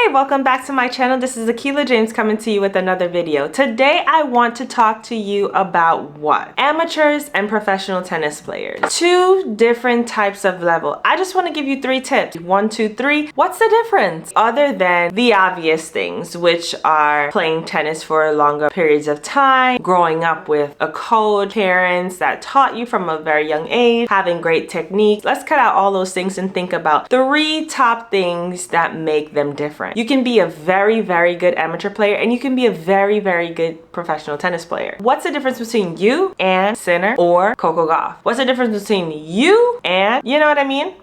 Hey, welcome back to my channel. This is Akila James coming to you with another video. Today I want to talk to you about what? Amateurs and professional tennis players. Two different types of level. I just want to give you 3 tips. 1, 2, 3. What's the difference? Other than the obvious things, which are playing tennis for longer periods of time, growing up with a coach, parents that taught you from a very young age, having great technique. Let's cut out all those things and think about 3 top things that make them different. You can be a very, very good amateur player and you can be a very, very good professional tennis player. What's the difference between you and Sinner or Coco Gauff? What's the difference between you and, you know what I mean?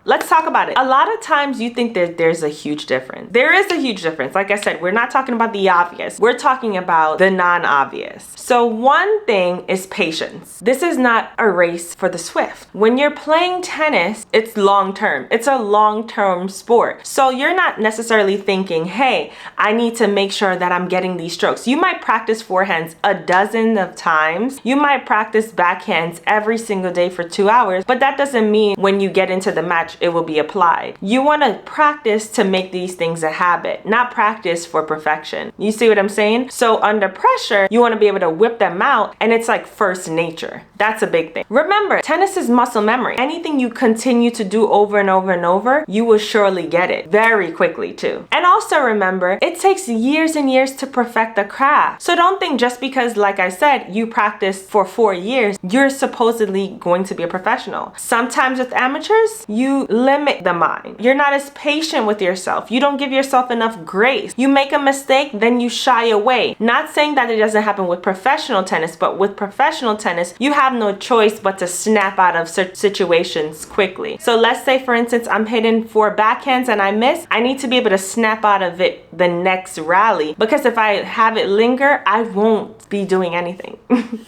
Let's talk about it. A lot of times you think that there's a huge difference. There is a huge difference. Like I said, we're not talking about the obvious. We're talking about the non-obvious. So one thing is patience. This is not a race for the swift. When you're playing tennis, it's long-term. It's a long-term sport. So you're not necessarily thinking, hey, I need to make sure that I'm getting these strokes. You might practice forehands a dozen of times. You might practice backhands every single day for 2 hours, but that doesn't mean when you get into the match, it will be applied. You want to practice to make these things a habit, not practice for perfection. You see what I'm saying? So under pressure, you want to be able to whip them out, and it's like first nature. That's a big thing. Remember, tennis is muscle memory. Anything you continue to do over and over and over, you will surely get it very quickly too. And also remember, it takes years and years to perfect the craft. So don't think just because, like I said, you practiced for 4 years, you're supposedly going to be a professional. Sometimes with amateurs, you limit the mind. You're not as patient with yourself. You don't give yourself enough grace. You make a mistake, then you shy away. Not saying that it doesn't happen with professional tennis, but with professional tennis, you have no choice but to snap out of situations quickly. So let's say, for instance, I'm hitting 4 backhands and I miss. I need to be able to snap out of it the next rally, because if I have it linger, I won't be doing anything.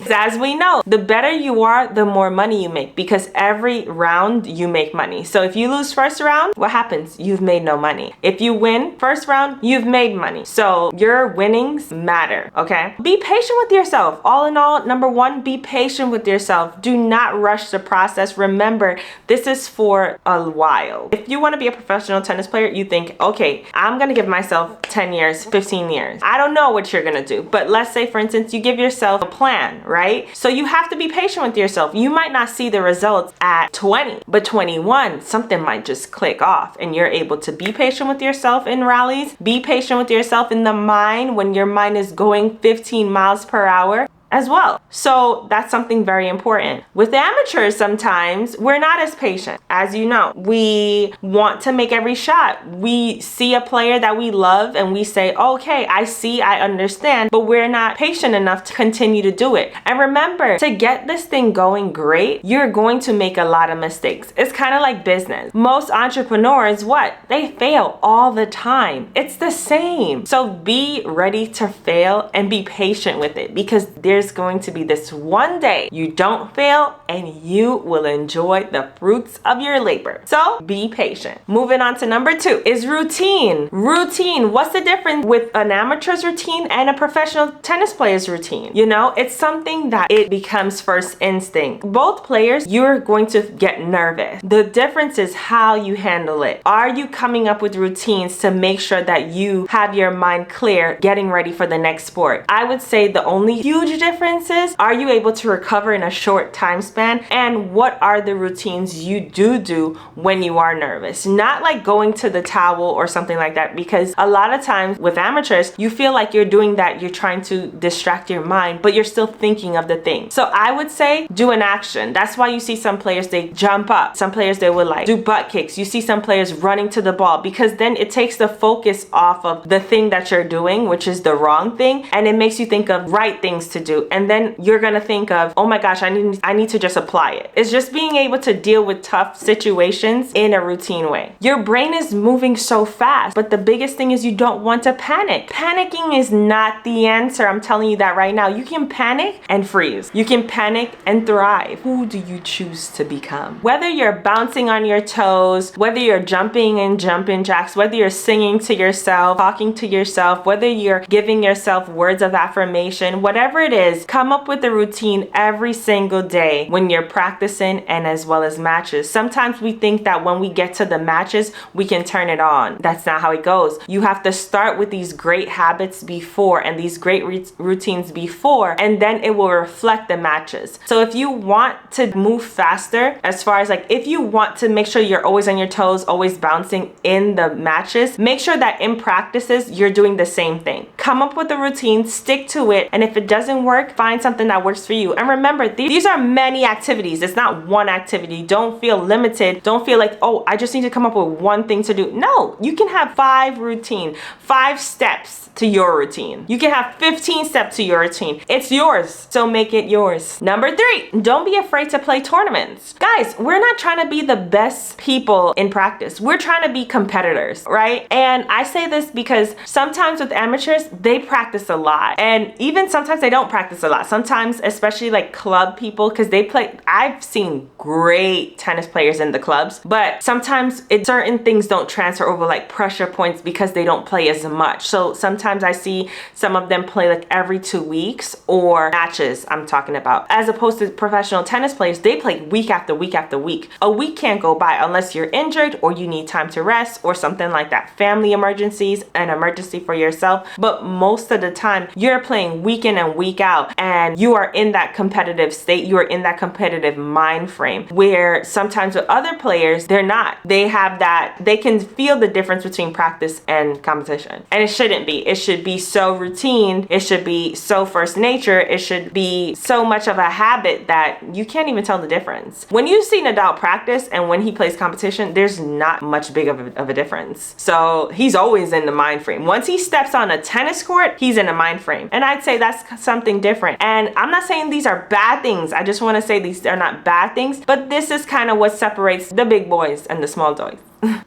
As we know, the better you are, the more money you make, because every round you make money. So if you lose first round, what happens? You've made no money. If you win first round, you've made money. So your winnings matter, okay? Be patient with yourself. All in all, number 1, be patient with yourself. Do not rush the process. Remember, this is for a while. If you want to be a professional tennis player, you think, okay, I'm going to give myself 10 years, 15 years. I don't know what you're going to do, but let's say, for instance, you give yourself a plan, right? So you have to be patient with yourself. You might not see the results at 20, but 21, something might just click off and you're able to be patient with yourself in rallies. Be patient with yourself in the mind when your mind is going 15 miles per hour as well. So that's something very important. With amateurs, sometimes we're not as patient. As you know, we want to make every shot. We see a player that we love and we say, okay, I see, I understand, but we're not patient enough to continue to do it. And remember, to get this thing going great, you're going to make a lot of mistakes. It's kind of like business. Most entrepreneurs, what? They fail all the time. It's the same. So be ready to fail and be patient with it, because there's going to be this one day you don't fail and you will enjoy the fruits of your labor. So be patient. Moving on to number 2 is routine. Routine. What's the difference with an amateur's routine and a professional tennis player's routine? You know, it's something that it becomes first instinct. Both players, you're going to get nervous. The difference is how you handle it. Are you coming up with routines to make sure that you have your mind clear getting ready for the next sport? I would say the only huge difference is, are you able to recover in a short time span? And what are the routines you do when you are nervous? Not like going to the towel or something like that, because a lot of times with amateurs, you feel like you're doing that, you're trying to distract your mind, but you're still thinking of the thing. So I would say do an action. That's why you see some players, they jump up. Some players, they will like do butt kicks. You see some players running to the ball, because then it takes the focus off of the thing that you're doing, which is the wrong thing, and it makes you think of right things to do. And then you're gonna think of, oh my gosh, I need to just apply it. It's just being able to deal with tough situations in a routine way. Your brain is moving so fast, but the biggest thing is you don't want to panic. Panicking is not the answer. I'm telling you that right now. You can panic and freeze. You can panic and thrive. Who do you choose to become? Whether you're bouncing on your toes, whether you're jumping in jumping jacks, whether you're singing to yourself, talking to yourself, whether you're giving yourself words of affirmation, whatever it is, is come up with a routine every single day when you're practicing and as well as matches. Sometimes we think that when we get to the matches, we can turn it on. That's not how it goes. You have to start with these great habits before and these great routines before, and then it will reflect the matches. So if you want to move faster, as far as like if you want to make sure you're always on your toes, always bouncing in the matches, make sure that in practices you're doing the same thing. Come up with a routine, stick to it, and if it doesn't work, find something that works for you. And remember, these are many activities. It's not one activity. Don't feel limited. Don't feel like, oh, I just need to come up with one thing to do. No, you can have 5 routines, 5 steps to your routine. You can have 15 steps to your routine. It's yours, so make it yours. Number 3, don't be afraid to play tournaments. Guys, we're not trying to be the best people in practice. We're trying to be competitors, right? And I say this because sometimes with amateurs, they practice a lot. And even sometimes they don't practice a lot. Sometimes, especially like club people, because they play, I've seen great tennis players in the clubs, but sometimes certain things don't transfer over, like pressure points, because they don't play as much. So sometimes I see some of them play like every 2 weeks, or matches I'm talking about, as opposed to professional tennis players. They play week after week after week. A week can't go by unless you're injured or you need time to rest or something like that. Family emergencies, an emergency for yourself. But most of the time you're playing week in and week out, and you are in that competitive state. You are in that competitive mind frame, where sometimes with other players, they're not. They have that, they can feel the difference between practice and competition. And it shouldn't be. It should be so routine. It should be so first nature. It should be so much of a habit that you can't even tell the difference. When you see Nadal practice and when he plays competition, there's not much big of a difference. So he's always in the mind frame. Once he steps on a tennis court, he's in a mind frame. And I'd say that's something different. And I'm not saying these are bad things. I just want to say these are not bad things, but this is kind of what separates the big boys and the small boys.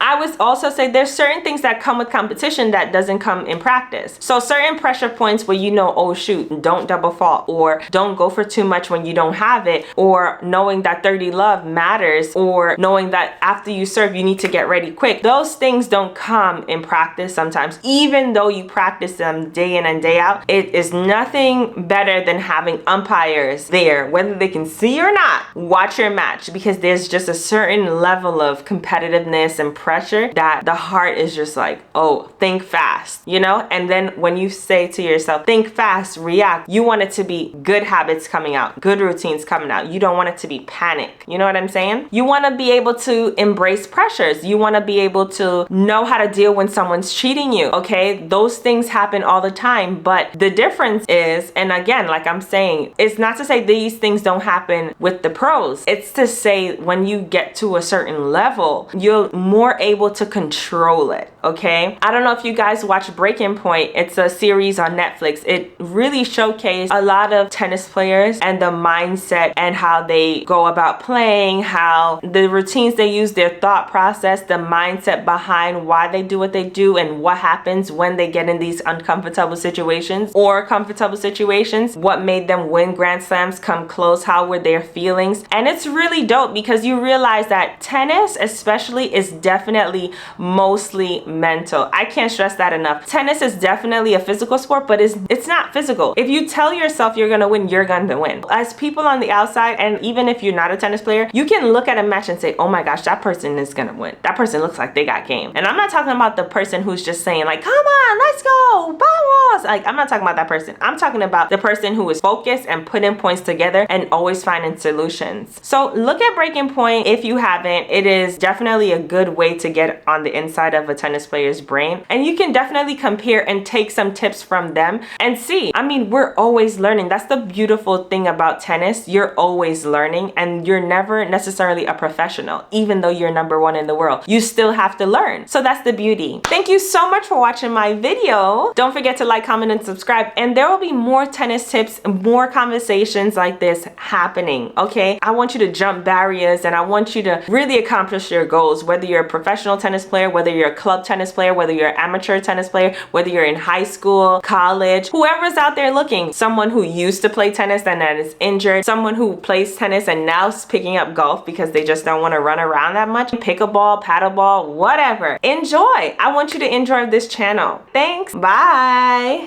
I would also say there's certain things that come with competition that doesn't come in practice. So certain pressure points where you know, oh shoot, don't double fault, or don't go for too much when you don't have it, or knowing that 30 love matters, or knowing that after you serve you need to get ready quick. Those things don't come in practice sometimes, even though you practice them day in and day out. It is nothing better than having umpires there, whether they can see or not, watch your match, because there's just a certain level of competitiveness and pressure that the heart is just like, oh, think fast, you know? And then when you say to yourself, think fast, react, you want it to be good habits coming out, good routines coming out. You don't want it to be panic. You know what I'm saying? You want to be able to embrace pressures. You want to be able to know how to deal when someone's cheating you, okay? Those things happen all the time, but the difference is, and again, like I'm saying, it's not to say these things don't happen with the pros. It's to say when you get to a certain level, you're more able to control it, okay? I don't know if you guys watch Breaking Point. It's a series on Netflix. It really showcased a lot of tennis players and the mindset and how they go about playing, how the routines they use, their thought process, the mindset behind why they do what they do, and what happens when they get in these uncomfortable situations or comfortable situations, what made them win Grand Slams, come close, how were their feelings. And it's really dope because you realize that tennis especially is definitely mostly mental. I can't stress that enough. Tennis is definitely a physical sport, but it's not physical. If you tell yourself you're gonna win, you're gonna win. As people on the outside, and even if you're not a tennis player, you can look at a match and say, oh my gosh, that person is gonna win. That person looks like they got game. And I'm not talking about the person who's just saying like, come on, let's go, vamos. Like, I'm not talking about that person. I'm talking about the person who is focused and putting points together and always finding solutions. So look at Breaking Point if you haven't. It is definitely a good way to get on the inside of a tennis player's brain, and you can definitely compare and take some tips from them and see. I mean, we're always learning. That's the beautiful thing about tennis. You're always learning, and you're never necessarily a professional. Even though you're #1 in the world, you still have to learn. So that's the beauty. Thank you so much for watching my video. Don't forget to like, comment, and subscribe, and there will be more tennis tips, more conversations like this happening, okay? I want you to jump barriers, and I want you to really accomplish your goals, whether you're a professional tennis player, whether you're a club tennis player, whether you're an amateur tennis player, whether you're in high school, college, whoever's out there looking, someone who used to play tennis and that is injured, someone who plays tennis and now is picking up golf because they just don't want to run around that much, pickleball, paddleball, whatever. Enjoy. I want you to enjoy this channel. Thanks. Bye.